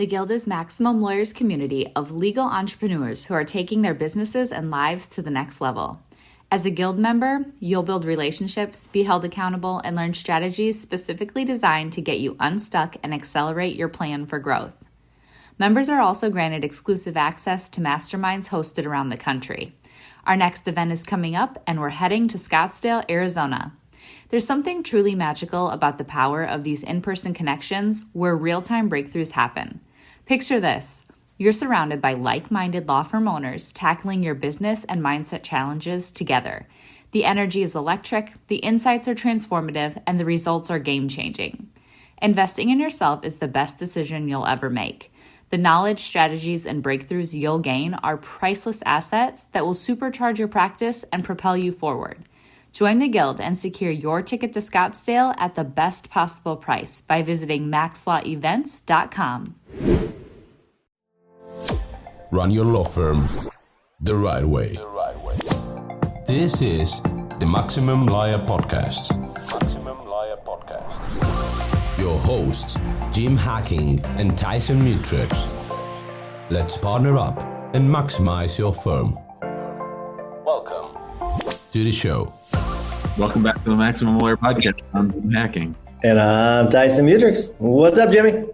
The Guild is Maximum Lawyers' community of legal entrepreneurs who are taking their businesses and lives to the next level. As a Guild member, you'll build relationships, be held accountable, and learn strategies specifically designed to get you unstuck and accelerate your plan for growth. Members are also granted exclusive access to masterminds hosted around the country. Our next event is coming up, and we're heading to Scottsdale, Arizona. There's something truly magical about the power of these in-person connections where real-time breakthroughs happen. Picture this. You're surrounded by like-minded law firm owners tackling your business and mindset challenges together. The energy is electric, the insights are transformative, and the results are game-changing. Investing in yourself is the best decision you'll ever make. The knowledge, strategies, and breakthroughs you'll gain are priceless assets that will supercharge your practice and propel you forward. Join the Guild and secure your ticket to Scottsdale at the best possible price by visiting maxlawevents.com. Run your law firm the right way. This is the Maximum Lawyer Podcast. Your hosts, Jim Hacking and Tyson Mutrux. Let's partner up and maximize your firm. Welcome to the show. Welcome back to the Maximum Lawyer Podcast. I'm Jim Hacking. And I'm Tyson Mutrux. What's up, Jimmy?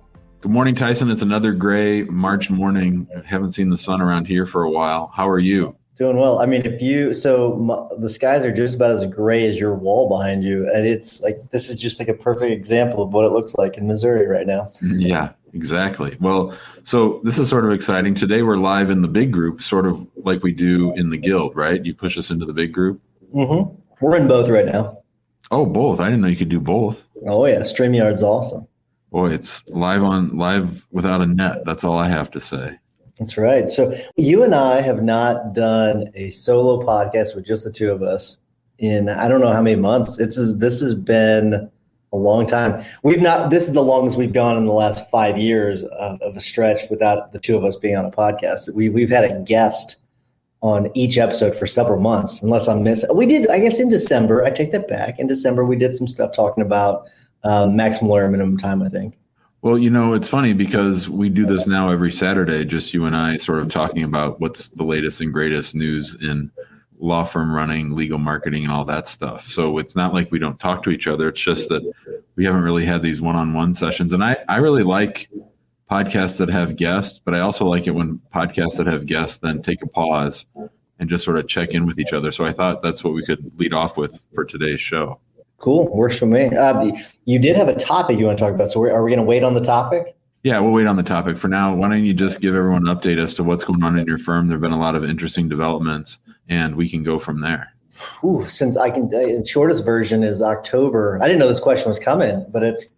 Good morning, Tyson. It's another gray March morning. I haven't seen the sun around here for a while. How are you? Doing well. I mean, the skies are just about as gray as your wall behind you. And it's like, this is just like a perfect example of what it looks like in Missouri right now. Yeah, exactly. Well, so this is sort of exciting. Today we're live in the big group, sort of like we do in the Guild, right? You push us into the big group. Mm-hmm. We're in both right now. Oh, both. I didn't know you could do both. Oh yeah. StreamYard's awesome. Boy, it's live without a net. That's all I have to say. That's right. So you and I have not done a solo podcast with just the two of us in I don't know how many months. This has been a long time. This is the longest we've gone in the last 5 years of a stretch without the two of us being on a podcast. We've had a guest on each episode for several months, unless I'm missing. We did, I guess, in December. I take that back. In December, we did some stuff talking about maximum lawyer minimum time, I think. Well, it's funny because we do this now every Saturday, just you and I sort of talking about what's the latest and greatest news in law firm running, legal marketing, and all that stuff. So it's not like we don't talk to each other. It's just that we haven't really had these one-on-one sessions. And I really like podcasts that have guests, but I also like it when podcasts that have guests then take a pause and just sort of check in with each other. So I thought that's what we could lead off with for today's show. Cool. Works for me. You did have a topic you want to talk about. So are we going to wait on the topic? Yeah, we'll wait on the topic. For now, why don't you just give everyone an update as to what's going on in your firm? There have been a lot of interesting developments, and we can go from there. Since I can, the shortest version is October. I didn't know this question was coming, but it's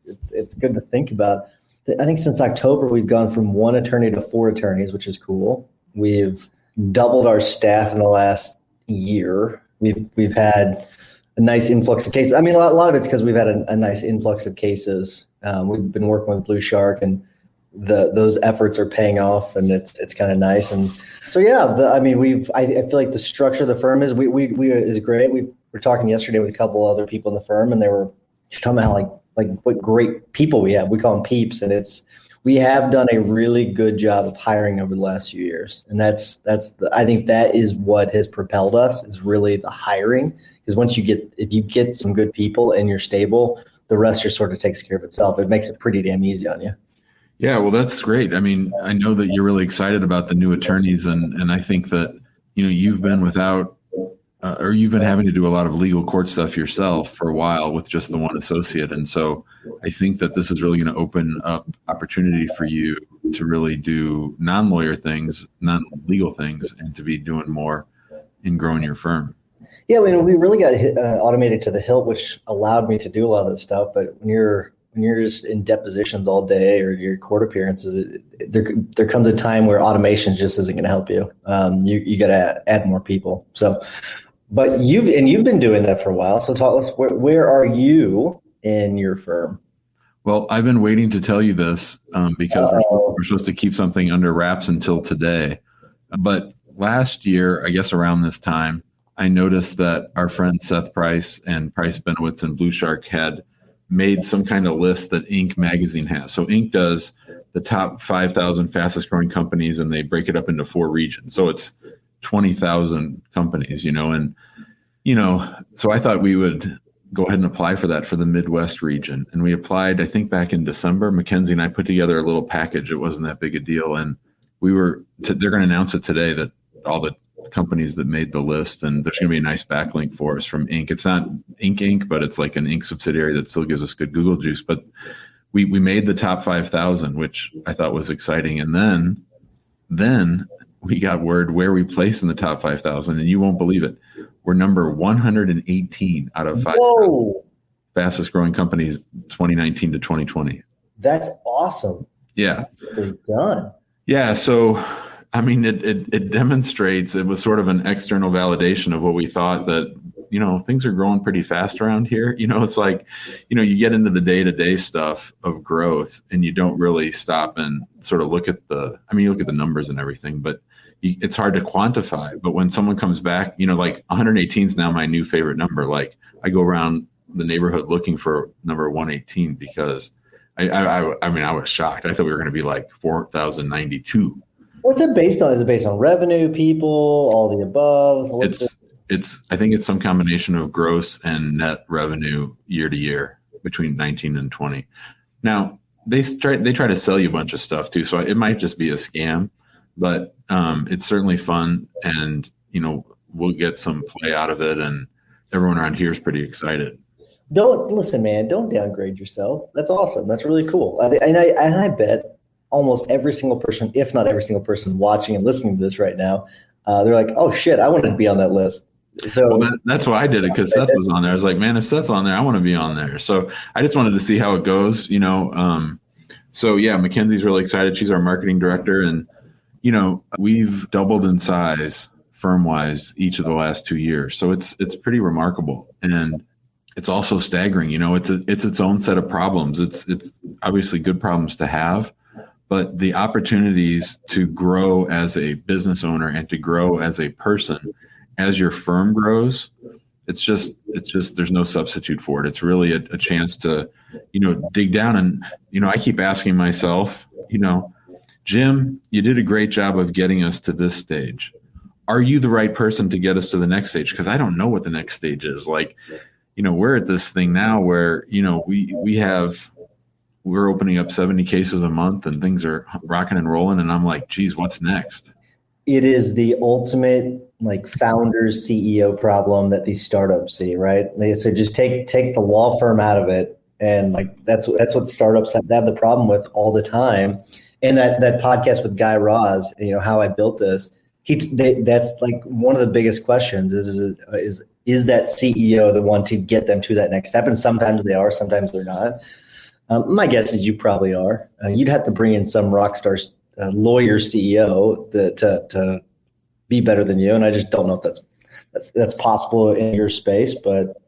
good to think about. I think since October, we've gone from 1 attorney to 4 attorneys, which is cool. We've doubled our staff in the last year. We've had a nice influx of cases. I mean, a lot of it's because we've had a nice influx of cases. We've been working with Blue Shark, and those efforts are paying off, and it's kind of nice. And so, yeah, I feel like the structure of the firm is is great. We were talking yesterday with a couple other people in the firm, and they were talking about like what great people we have. We call them peeps, and we have done a really good job of hiring over the last few years. And I think that is what has propelled us, is really the hiring. Because if you get some good people and you're stable, the rest just sort of takes care of itself. It makes it pretty damn easy on you. Yeah, well, that's great. I mean, I know that you're really excited about the new attorneys, and I think that, you've been you've been having to do a lot of legal court stuff yourself for a while with just the one associate. And so I think that this is really going to open up opportunity for you to really do non-lawyer things, non-legal things, and to be doing more in growing your firm. Yeah, I mean, we really got automated to the hilt, which allowed me to do a lot of this stuff. But when you're just in depositions all day or your court appearances, there comes a time where automation just isn't going to help you. You got to add more people. So, but you've been doing that for a while. So tell us, where are you in your firm? Well, I've been waiting to tell you this because we're supposed to keep something under wraps until today. But last year, I guess around this time, I noticed that our friend Seth Price and Price Benowitz and Blue Shark had made some kind of list that Inc. magazine has. So Inc. does the top 5,000 fastest growing companies, and they break it up into 4 regions. So it's 20,000 companies, and, so I thought we would go ahead and apply for that for the Midwest region. And we applied, I think back in December. Mackenzie and I put together a little package. It wasn't that big a deal. And they're going to announce it today that all the companies that made the list, and there's going to be a nice backlink for us from Inc. It's not Inc., but it's like an Inc. subsidiary that still gives us good Google juice. But we made the top 5,000, which I thought was exciting. And then we got word where we placed in the top 5,000, and you won't believe it. We're number 118 out of 5,000 fastest growing companies 2019 to 2020. That's awesome. Yeah. Well done. Yeah. So, I mean, it demonstrates, it was sort of an external validation of what we thought, that, things are growing pretty fast around here. It's like, you get into the day-to-day stuff of growth and you don't really stop and sort of look at you look at the numbers and everything, but it's hard to quantify. But when someone comes back, like 118 is now my new favorite number. Like I go around the neighborhood looking for number 118 because I was shocked. I thought we were going to be like 4,092. What's it based on? Is it based on revenue, people, all the above? I think it's some combination of gross and net revenue year to year between 19 and 20. Now they try to sell you a bunch of stuff too, so it might just be a scam, but it's certainly fun, and we'll get some play out of it, and everyone around here is pretty excited. Don't downgrade yourself. That's awesome. That's really cool. And I bet almost every single person, if not every single person watching and listening to this right now, they're like, oh shit, I wanted to be on that list. So that's why I did it, because Seth was on there. I was like, man, if Seth's on there, I want to be on there. So I just wanted to see how it goes, So yeah, Mackenzie's really excited. She's our marketing director, and we've doubled in size firm-wise each of the last 2 years. So it's pretty remarkable, and it's also staggering. It's its own set of problems. It's obviously good problems to have, but the opportunities to grow as a business owner and to grow as a person, as your firm grows, it's just there's no substitute for it. It's really a chance to, dig down. And, I keep asking myself, Jim, you did a great job of getting us to this stage. Are you the right person to get us to the next stage? Because I don't know what the next stage is. Like, we're at this thing now where, we're opening up 70 cases a month and things are rocking and rolling. And I'm like, geez, what's next? It is the ultimate founders CEO problem that these startups see, right? So just take the law firm out of it. And that's what startups have the problem with all the time. And that podcast with Guy Raz, how I built this, that's one of the biggest questions is that CEO the one to get them to that next step? And sometimes they are, sometimes they're not. My guess is you probably are. You'd have to bring in some rock star lawyer CEO to be better than you, and I just don't know if that's possible in your space. But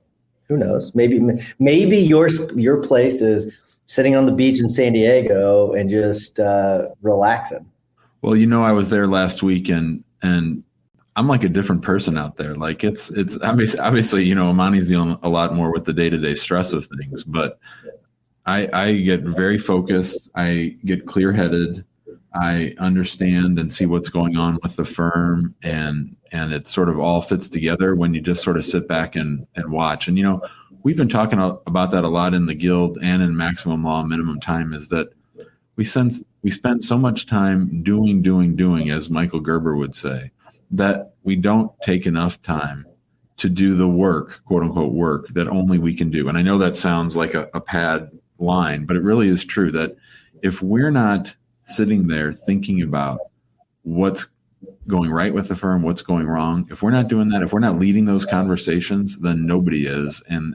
who knows? Maybe your place is sitting on the beach in San Diego and just relaxing. Well, I was there last week, and I'm like a different person out there. Like it's obviously Amani's dealing a lot more with the day-to-day stress of things, but I get very focused. I get clear-headed. I understand and see what's going on with the firm, and it sort of all fits together when you just sort of sit back and watch. And, we've been talking about that a lot in the Guild and in Maximum Law Minimum Time, is that we spend so much time doing, as Michael Gerber would say, that we don't take enough time to do the work, quote unquote work, that only we can do. And I know that sounds like a pad line, but it really is true that if we're not sitting there thinking about what's going right with the firm, what's going wrong, if we're not doing that, if we're not leading those conversations, then nobody is. And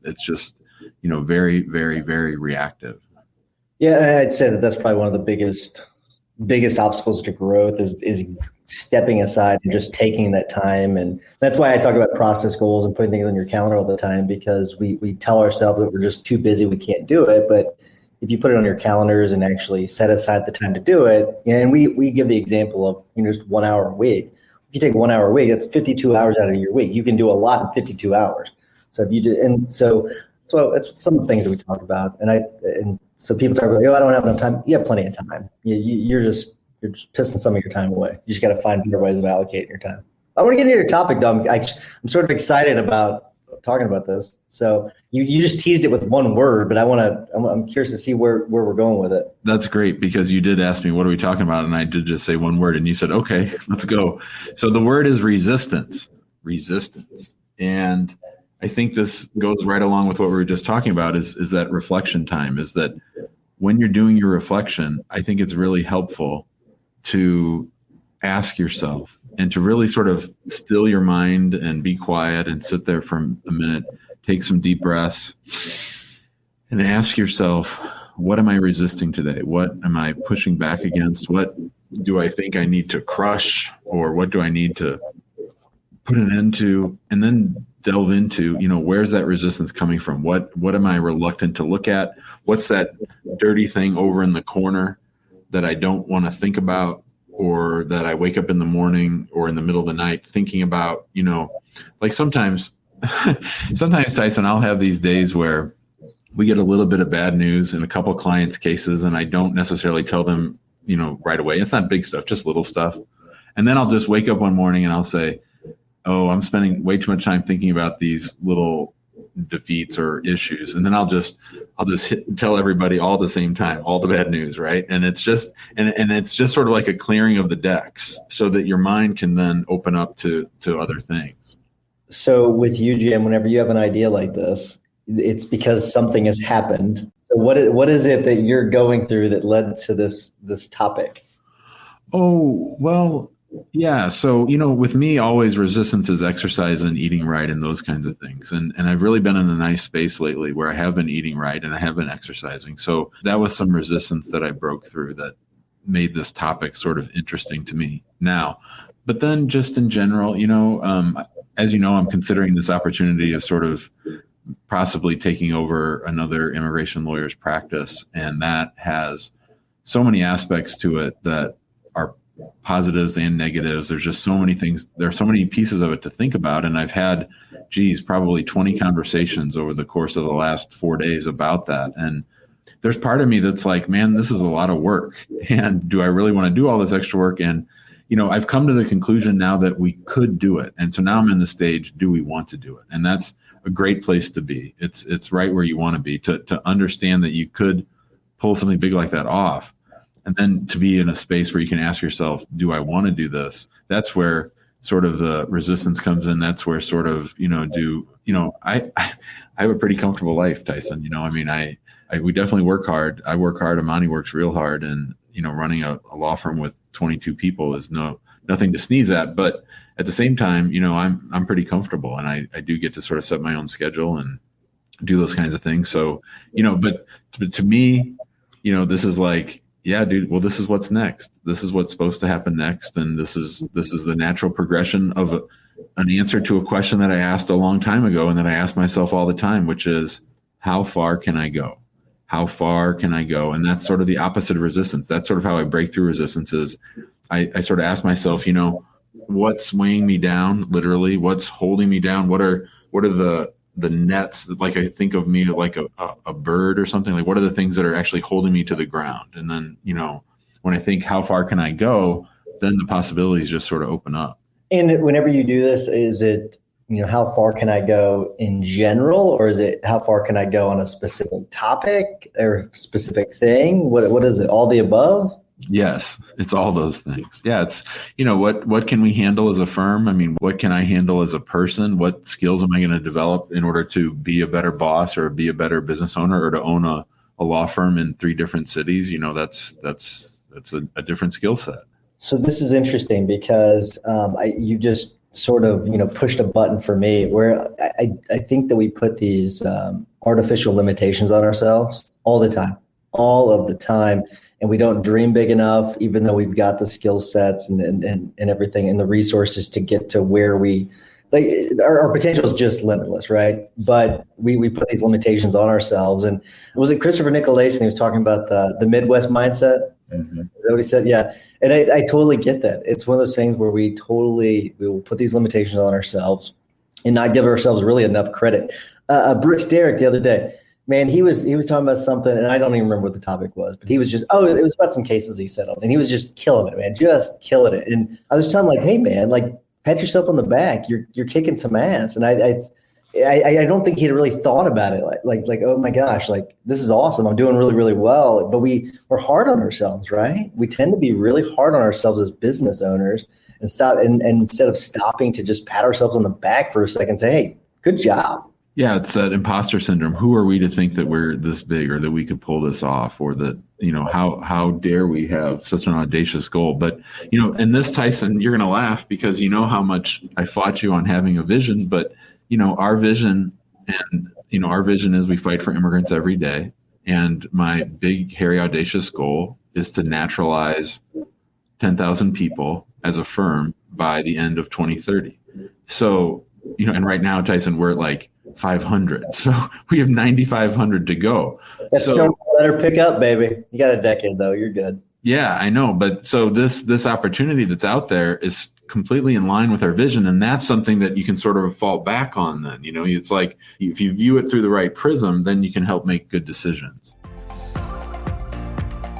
it's just, very, very, very reactive. Yeah, I'd say that's probably one of the biggest obstacles to growth is stepping aside and just taking that time. And that's why I talk about process goals and putting things on your calendar all the time, because we tell ourselves that we're just too busy, we can't do it. But if you put it on your calendars and actually set aside the time to do it, and we give the example of just 1 hour a week. If you take 1 hour a week, that's 52 hours out of your week. You can do a lot in 52 hours. So if you do, so that's some of the things that we talk about. And So people talk about, I don't have enough time. You have plenty of time. You're just pissing some of your time away. You just got to find better ways of allocating your time. I want to get into your topic, though. I'm sort of excited about talking about this. So you just teased it with one word, but I'm curious to see where we're going with it. That's great, because you did ask me, what are we talking about? And I did just say one word, and you said, okay, let's go. So the word is resistance. And I think this goes right along with what we were just talking about is that reflection time, is that when you're doing your reflection, I think it's really helpful to ask yourself and to really sort of still your mind and be quiet and sit there for a minute, take some deep breaths and ask yourself, what am I resisting today? What am I pushing back against? What do I think I need to crush, or what do I need to put an end to? And then delve into, where's that resistance coming from? What am I reluctant to look at? What's that dirty thing over in the corner that I don't want to think about, or that I wake up in the morning or in the middle of the night thinking about? Like sometimes Tyson, I'll have these days where we get a little bit of bad news in a couple of clients' cases, and I don't necessarily tell them, right away. It's not big stuff, just little stuff. And then I'll just wake up one morning and I'll say, oh, I'm spending way too much time thinking about these little defeats or issues. And then I'll just tell everybody all at the same time, all the bad news. Right. And it's just, and it's just sort of like a clearing of the decks so that your mind can then open up to other things. So with you, Jim, whenever you have an idea like this, it's because something has happened. So what is it that you're going through that led to this topic? Oh, well, yeah. So, with me, always resistance is exercise and eating right and those kinds of things. And I've really been in a nice space lately where I have been eating right and I have been exercising. So that was some resistance that I broke through that made this topic sort of interesting to me now. But then just in general, as you know, I'm considering this opportunity of sort of possibly taking over another immigration lawyer's practice. And that has so many aspects to it that are positives and negatives. There's just so many things. There are so many pieces of it to think about. And I've had, probably 20 conversations over the course of the last 4 days about that. And there's part of me that's like, man, this is a lot of work. And do I really want to do all this extra work? And, I've come to the conclusion now that we could do it. And so now I'm in the stage, do we want to do it? And that's a great place to be. It's right where you want to be, to understand that you could pull something big like that off. And then to be in a space where you can ask yourself, do I want to do this? That's where sort of the resistance comes in. That's where sort of, I have a pretty comfortable life, Tyson. We definitely work hard. I work hard. Amani works real hard. And, running a law firm with 22 people is nothing to sneeze at. But at the same time, I'm pretty comfortable, and I do get to sort of set my own schedule and do those kinds of things. So, but to me, this is like, yeah, dude, well, this is what's next. This is what's supposed to happen next. And this is the natural progression of an answer to a question that I asked a long time ago and that I ask myself all the time, which is, how far can I go? How far can I go? And that's sort of the opposite of resistance. That's sort of how I break through resistance is I sort of ask myself, what's weighing me down, literally, what's holding me down? What are the nets, like I think of me like a bird or something, like what are the things that are actually holding me to the ground? And then, when I think how far can I go, then the possibilities just sort of open up. And whenever you do this, is it, how far can I go in general, or is it how far can I go on a specific topic or specific thing? What is it? All the above? Yes, it's all those things. Yeah, it's, what can we handle as a firm? I mean, what can I handle as a person? What skills am I going to develop in order to be a better boss or be a better business owner or to own a law firm in 3 different cities? That's a different skill set. So this is interesting because you just sort of, pushed a button for me where I think that we put these artificial limitations on ourselves all the time. And we don't dream big enough, even though we've got the skill sets and everything and the resources to get to where we like. Our potential is just limitless, right? But we put these limitations on ourselves. And was it Christopher Nicolason? He was talking about the Midwest mindset. Mm-hmm. Is that what he said? Yeah. And I totally get that. It's one of those things where we will put these limitations on ourselves and not give ourselves really enough credit. Brooks Derrick the other day, Man, he was talking about something, and I don't even remember what the topic was, but he was just, it was about some cases he settled, and he was just killing it, man, just killing it. And I was telling him, like, hey, man, like, pat yourself on the back. You're kicking some ass. And I don't think he'd really thought about it like, oh my gosh, like, this is awesome. I'm doing really, really well. But we're hard on ourselves, right? We tend to be really hard on ourselves as business owners and instead of stopping to just pat ourselves on the back for a second and say, hey, good job. Yeah, it's that imposter syndrome. Who are we to think that we're this big or that we could pull this off, or that, how dare we have such an audacious goal? But, and this, Tyson, you're going to laugh because you know how much I fought you on having a vision, but, our vision is we fight for immigrants every day. And my big, hairy, audacious goal is to naturalize 10,000 people as a firm by the end of 2030. So, and right now, Tyson, we're at like 500. So we have 9,500 to go. That's still better pick up, baby. You got a decade though. You're good. Yeah, I know. But so this opportunity that's out there is completely in line with our vision. And that's something that you can sort of fall back on then. It's like if you view it through the right prism, then you can help make good decisions.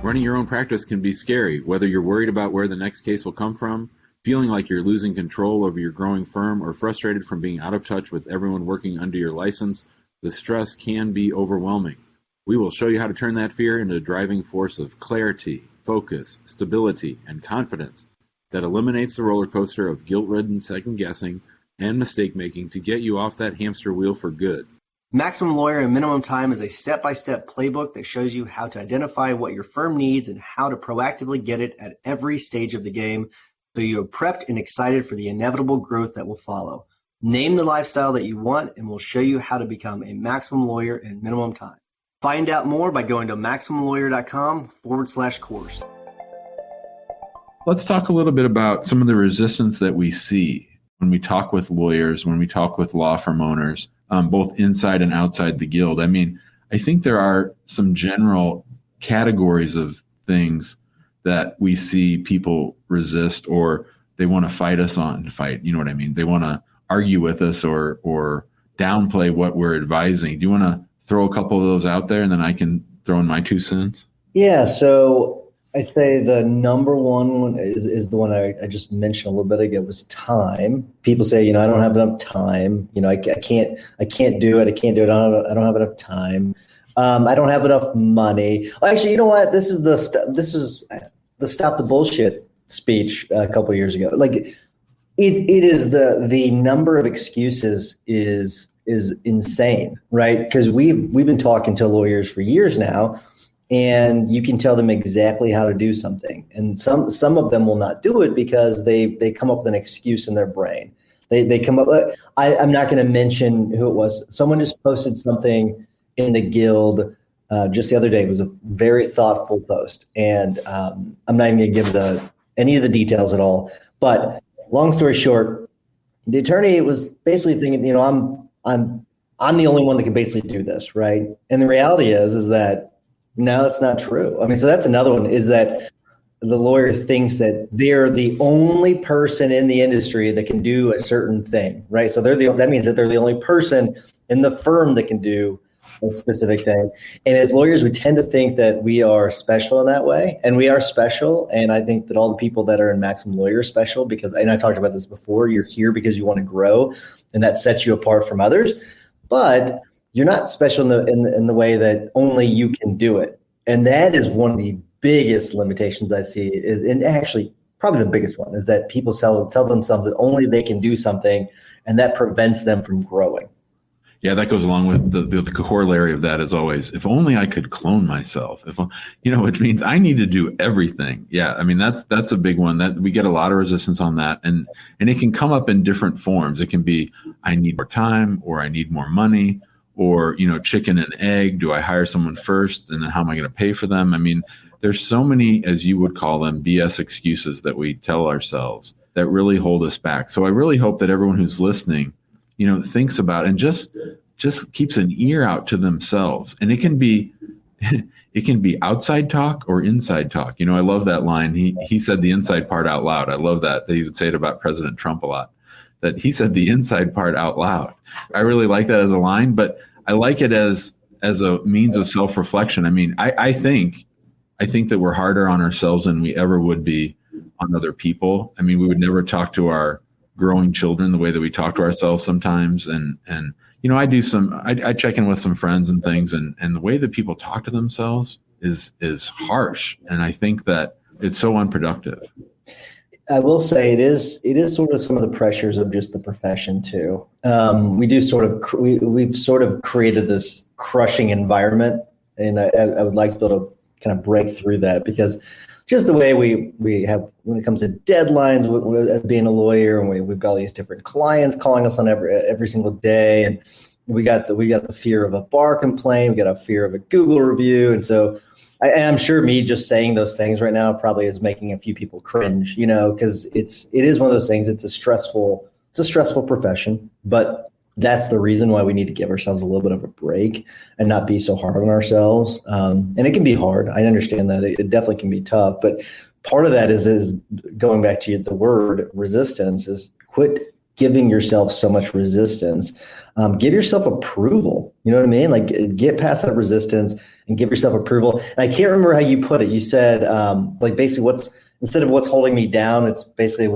Running your own practice can be scary, whether you're worried about where the next case will come from, feeling like you're losing control over your growing firm, or frustrated from being out of touch with everyone working under your license. The stress can be overwhelming. We will show you how to turn that fear into a driving force of clarity, focus, stability, and confidence that eliminates the roller coaster of guilt-ridden second-guessing and mistake-making to get you off that hamster wheel for good. Maximum Lawyer in Minimum Time is a step-by-step playbook that shows you how to identify what your firm needs and how to proactively get it at every stage of the game, so you are prepped and excited for the inevitable growth that will follow. Name the lifestyle that you want, and we'll show you how to become a maximum lawyer in minimum time. Find out more by going to maximumlawyer.com/course. Let's talk a little bit about some of the resistance that we see when we talk with lawyers, when we talk with law firm owners, both inside and outside the guild. I mean, I think there are some general categories of things that we see people resist, or they want to fight us on fight. You know what I mean? They want to argue with us or downplay what we're advising. Do you want to throw a couple of those out there and then I can throw in my 2 cents? Yeah. So I'd say the number one is the one I just mentioned a little bit ago, was time. People say, I don't have enough time. I can't do it. I can't do it. I don't have enough time. I don't have enough money. Well, actually, you know what? This is the stop the bullshit speech a couple of years ago. Like it is the number of excuses is insane, right? Because we've been talking to lawyers for years now, and you can tell them exactly how to do something. And some of them will not do it because they come up with an excuse in their brain. They come up. I'm not going to mention who it was. Someone just posted something in the guild just the other day. It was a very thoughtful post, and I'm not even going to give any of the details at all. But long story short, the attorney was basically thinking, I'm the only one that can basically do this, right? And the reality is that no, that's not true. I mean, so that's another one, is that the lawyer thinks that they're the only person in the industry that can do a certain thing, right? So that means that they're the only person in the firm that can do a specific thing. And as lawyers, we tend to think that we are special in that way, and we are special. And I think that all the people that are in Maximum Lawyer are special because, and I talked about this before, you're here because you want to grow, and that sets you apart from others. But you're not special in the way that only you can do it. And that is one of the biggest limitations I see, and actually probably the biggest one, is that people tell themselves that only they can do something, and that prevents them from growing. Yeah, that goes along with the corollary of that is always, if only I could clone myself, which means I need to do everything. Yeah, I mean, that's a big one that we get a lot of resistance on that. And it can come up in different forms. It can be, I need more time, or I need more money, or, chicken and egg. Do I hire someone first? And then how am I going to pay for them? I mean, there's so many, as you would call them, BS excuses that we tell ourselves that really hold us back. So I really hope that everyone who's listening, thinks about and just keeps an ear out to themselves. And it can be outside talk or inside talk. I love that line. He said the inside part out loud. I love that he would say it about President Trump a lot, that he said the inside part out loud. I really like that as a line, but I like it as as a means of self-reflection. I mean, I think that we're harder on ourselves than we ever would be on other people. I mean, we would never talk to our growing children the way that we talk to ourselves sometimes. And I check in with some friends and things, and the way that people talk to themselves is harsh. And I think that it's so unproductive. I will say it is sort of some of the pressures of just the profession too. We've sort of created this crushing environment, and I would like to be able to kind of break through that, because just the way we have when it comes to deadlines, as being a lawyer, and we've got all these different clients calling us on every single day, and we got the fear of a bar complaint, we got a fear of a Google review, and so I'm sure me just saying those things right now probably is making a few people cringe, because it is one of those things. It's a stressful profession, but that's the reason why we need to give ourselves a little bit of a break and not be so hard on ourselves. And it can be hard. I understand that it definitely can be tough, but part of that is going back to the word resistance, is quit giving yourself so much resistance. Give yourself approval. You know what I mean? Like, get past that resistance and give yourself approval. And I can't remember how you put it. You said, basically instead of what's holding me down, it's basically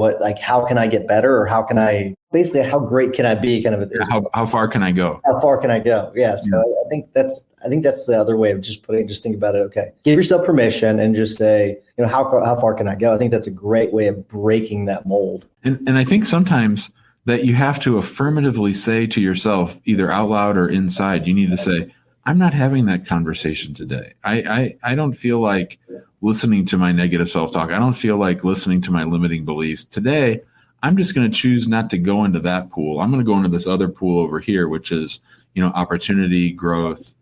how can I get better, or how great can I be? Kind of how far can I go? How far can I go? Yeah. So I think that's the other way of just think about it. Okay. Give yourself permission and just say, how far can I go? I think that's a great way of breaking that mold. And I think sometimes that you have to affirmatively say to yourself, either out loud or inside, you need to say, I'm not having that conversation today. I don't feel like listening to my negative self-talk. I don't feel like listening to my limiting beliefs. Today, I'm just going to choose not to go into that pool. I'm going to go into this other pool over here, which is, opportunity, growth,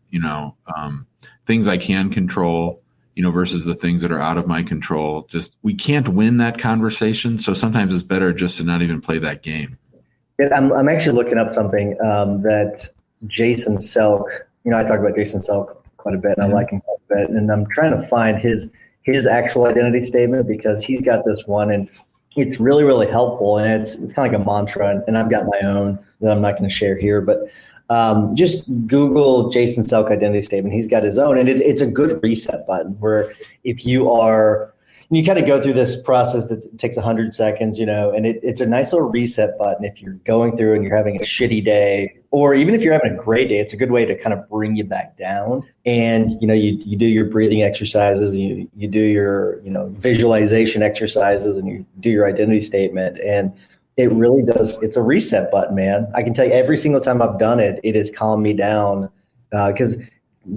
things I can control, versus the things that are out of my control. Just, we can't win that conversation. So sometimes it's better just to not even play that game. I'm actually looking up something that Jason Selk, I talk about Jason Selk quite a bit, and I like him quite a bit, and I'm trying to find his actual identity statement, because he's got this one, and it's really, really helpful, and it's kind of like a mantra, and I've got my own that I'm not going to share here, but just Google Jason Selk identity statement. He's got his own, and it's a good reset button, where if you kind of go through this process that takes 100 seconds, and it's a nice little reset button. If you're going through and you're having a shitty day, or even if you're having a great day, it's a good way to kind of bring you back down. And, you do your breathing exercises, you do your, visualization exercises, and you do your identity statement. And it really does. It's a reset button, man. I can tell you, every single time I've done it, it has calmed me down, because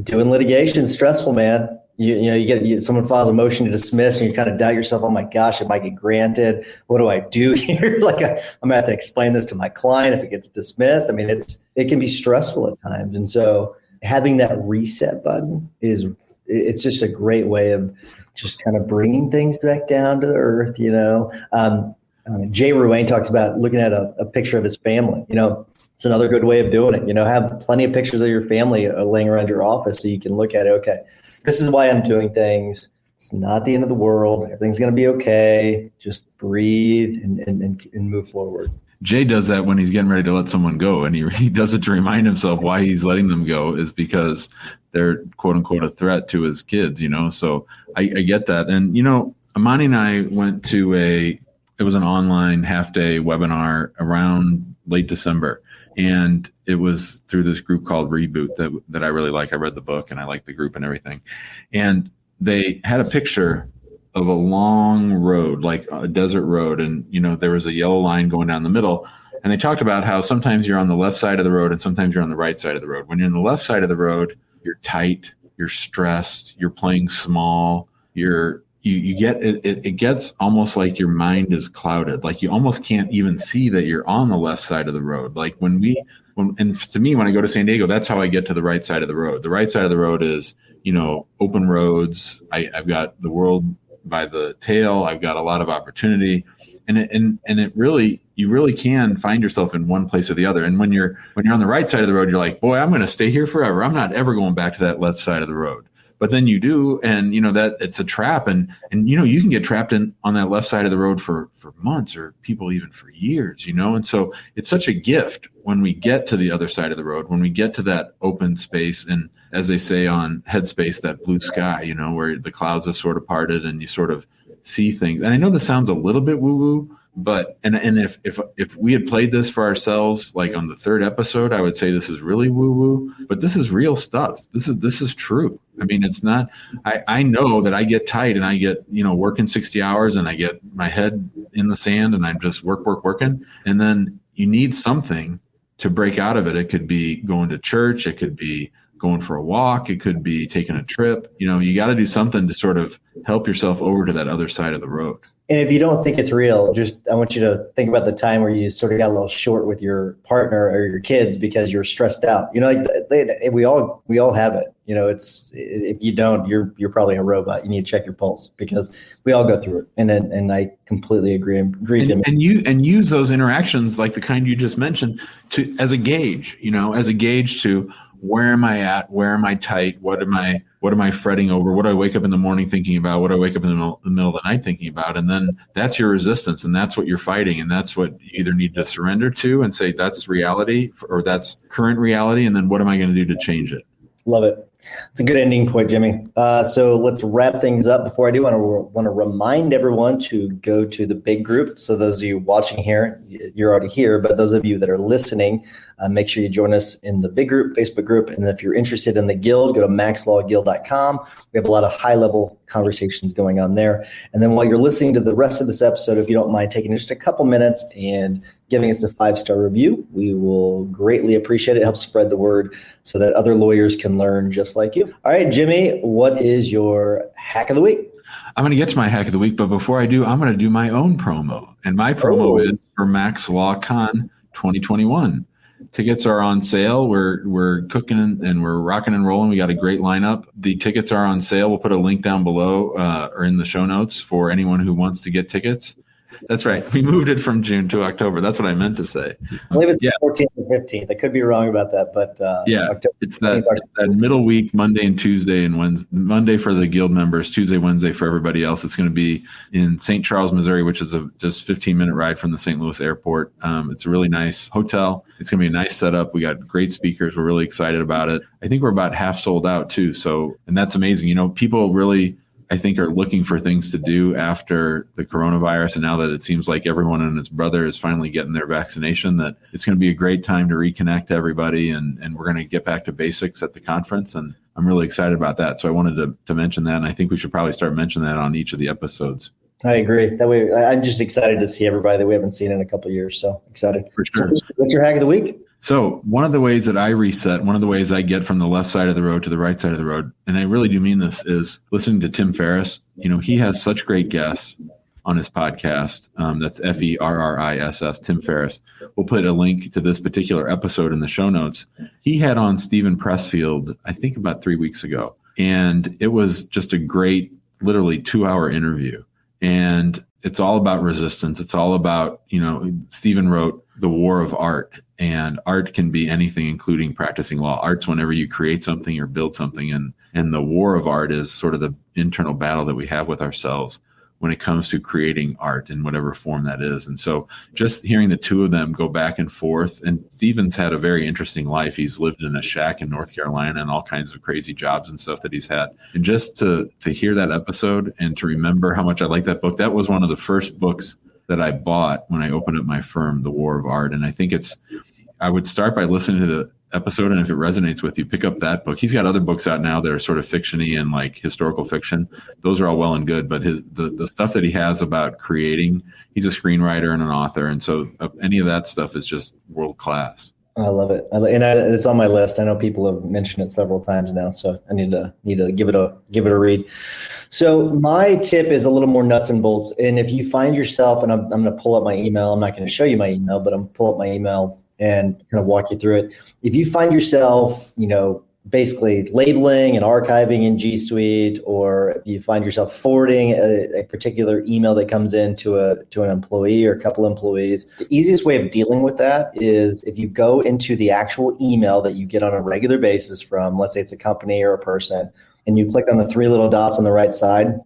doing litigation is stressful, man. You get someone files a motion to dismiss, and you kind of doubt yourself. Oh my gosh, it might get granted. What do I do here? I'm gonna have to explain this to my client if it gets dismissed. I mean, it can be stressful at times, and so having that reset button it's just a great way of just kind of bringing things back down to earth. Jay Ruane talks about looking at a picture of his family. It's another good way of doing it. Have plenty of pictures of your family laying around your office, so you can look at it. Okay, this is why I'm doing things. It's not the end of the world. Everything's going to be okay. Just breathe and move forward. Jay does that when he's getting ready to let someone go, and he does it to remind himself why he's letting them go is because they're quote unquote a threat to his kids. So I get that. And Amani and I went to it was an online half-day webinar around late December. And it was through this group called Reboot that I really like. I read the book and I like the group and everything. And they had a picture of a long road, like a desert road. And, there was a yellow line going down the middle. And they talked about how sometimes you're on the left side of the road and sometimes you're on the right side of the road. When you're on the left side of the road, you're tight, you're stressed, you're playing small, you get it gets almost like your mind is clouded. Like you almost can't even see that you're on the left side of the road. Like and to me, when I go to San Diego, that's how I get to the right side of the road. The right side of the road is, open roads. I've got the world by the tail. I've got a lot of opportunity. And it really, you really can find yourself in one place or the other. And when you're on the right side of the road, you're like, boy, I'm going to stay here forever. I'm not ever going back to that left side of the road. but then you do, and that it's a trap, and you can get trapped on that left side of the road for months, or people even for years, and so it's such a gift when we get to the other side of the road, when we get to that open space, and as they say on Headspace, that blue sky, where the clouds have sort of parted and you sort of see things. And I know this sounds a little bit woo-woo, but and if we had played this for ourselves, like on the third episode, I would say this is really woo-woo, but this is real stuff. This is true. I mean, it's not, I know that I get tight and I get, working 60 hours and I get my head in the sand and I'm just working. And then you need something to break out of it. It could be going to church. It could be going for a walk. It could be taking a trip. You got to do something to sort of help yourself over to that other side of the road. And if you don't think it's real, I want you to think about the time where you sort of got a little short with your partner or your kids because you're stressed out. We all have it. If you don't, you're probably a robot. You need to check your pulse because we all go through it. And I completely agree. And use those interactions like the kind you just mentioned as a gauge. As a gauge to where am I at? Where am I tight? What am I fretting over? What do I wake up in the morning thinking about? What do I wake up in the middle of the night thinking about? And then that's your resistance, and that's what you're fighting, and that's what you either need to surrender to and say that's reality or that's current reality, and then what am I going to do to change it? Love it. It's a good ending point, Jimmy. So let's wrap things up. Before I do, I want to remind everyone to go to the big group. So those of you watching here, you're already here, but those of you that are listening, make sure you join us in the big group, Facebook group. And if you're interested in the guild, go to maxlawguild.com. We have a lot of high-level conversations going on there. And then while you're listening to the rest of this episode, if you don't mind taking just a couple minutes and giving us a 5-star review, we will greatly appreciate it. It helps spread the word so that other lawyers can learn just like you. All right, Jimmy, what is your hack of the week? I'm going to get to my hack of the week, but before I do, I'm going to do my own promo. And my promo is for Max Law Con 2021. Tickets are on sale. We're cooking and we're rocking and rolling. We got a great lineup. The tickets are on sale. We'll put a link down below or in the show notes for anyone who wants to get tickets. That's right. We moved it from June to October. That's what I meant to say. I believe it's the 14th and 15th. I could be wrong about that, but October, it's that middle week, Monday and Tuesday and Wednesday. Monday for the guild members, Tuesday, Wednesday for everybody else. It's going to be in St. Charles, Missouri, which is a just 15-minute ride from the St. Louis airport. It's a really nice hotel. It's going to be a nice setup. We got great speakers. We're really excited about it. I think we're about half sold out too. So, and that's amazing. People really, I think, are looking for things to do after the coronavirus. And now that it seems like everyone and its brother is finally getting their vaccination, that it's going to be a great time to reconnect to everybody. And we're going to get back to basics at the conference. And I'm really excited about that. So I wanted to mention that. And I think we should probably start mentioning that on each of the episodes. I agree. That way, I'm just excited to see everybody that we haven't seen in a couple of years. So excited. For sure. So what's your hack of the week? So one of the ways that I reset, one of the ways I get from the left side of the road to the right side of the road, and I really do mean this, is listening to Tim Ferriss. He has such great guests on his podcast. That's Ferriss, Tim Ferriss. We'll put a link to this particular episode in the show notes. He had on Stephen Pressfield, I think about 3 weeks ago. And it was just a great, literally 2-hour interview. And it's all about resistance. It's all about, Stephen wrote The War of Art, and art can be anything, including practicing law. Art's whenever you create something or build something. And the war of art is sort of the internal battle that we have with ourselves when it comes to creating art in whatever form that is. And so just hearing the two of them go back and forth, and Stephen's had a very interesting life. He's lived in a shack in North Carolina and all kinds of crazy jobs and stuff that he's had. And just to hear that episode and to remember how much I like that book, that was one of the first books that I bought when I opened up my firm, The War of Art. And I think I would start by listening to the episode, and if it resonates with you, pick up that book. He's got other books out now that are sort of fiction-y and like historical fiction. Those are all well and good, but the stuff that he has about creating, he's a screenwriter and an author, and so any of that stuff is just world class. I love it, it's on my list. I know people have mentioned it several times now, so I need to give it a read. So my tip is a little more nuts and bolts, and if you find yourself, and I'm going to pull up my email. I'm not going to show you my email, but I'm going to pull up my email and kind of walk you through it. If you find yourself, basically labeling and archiving in G Suite, or if you find yourself forwarding a particular email that comes in to an employee or a couple employees, the easiest way of dealing with that is if you go into the actual email that you get on a regular basis from, let's say it's a company or a person, and you click on the 3 little dots on the right side,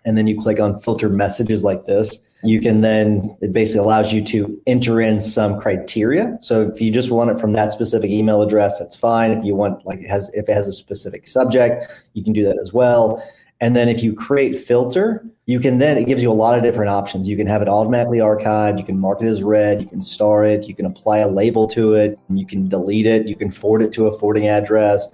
and then you click on filter messages like this. You can then, it basically allows you to enter in some criteria. So if you just want it from that specific email address, that's fine. If you want, like, if it has a specific subject, you can do that as well. And then if you create filter, you can then, it gives you a lot of different options. You can have it automatically archived. You can mark it as read. You can star it. You can apply a label to it. You can delete it. You can forward it to a forwarding address.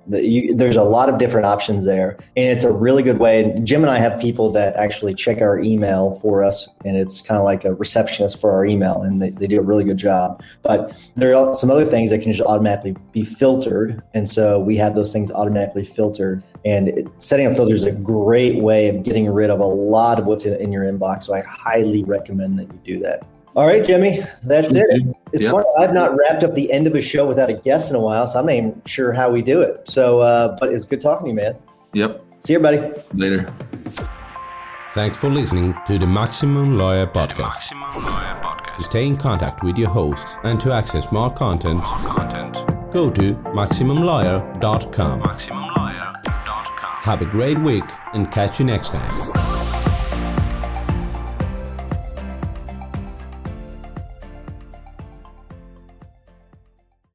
There's a lot of different options there, and it's a really good way. Jim and I have people that actually check our email for us, and it's kind of like a receptionist for our email, and they do a really good job. But there are some other things that can just automatically be filtered, and so we have those things automatically filtered. And setting up filters is a great way of getting rid of a lot of what's in your inbox, so I highly recommend that you do that. All right, Jimmy, that's it. It's funny, I've not wrapped up the end of a show without a guest in a while, so I'm not even sure how we do it. So, but it's good talking to you, man. Yep. See you, buddy. Later. Thanks for listening to the Maximum Lawyer Podcast. To stay in contact with your host and to access more content, go to MaximumLawyer.com. Have a great week and catch you next time.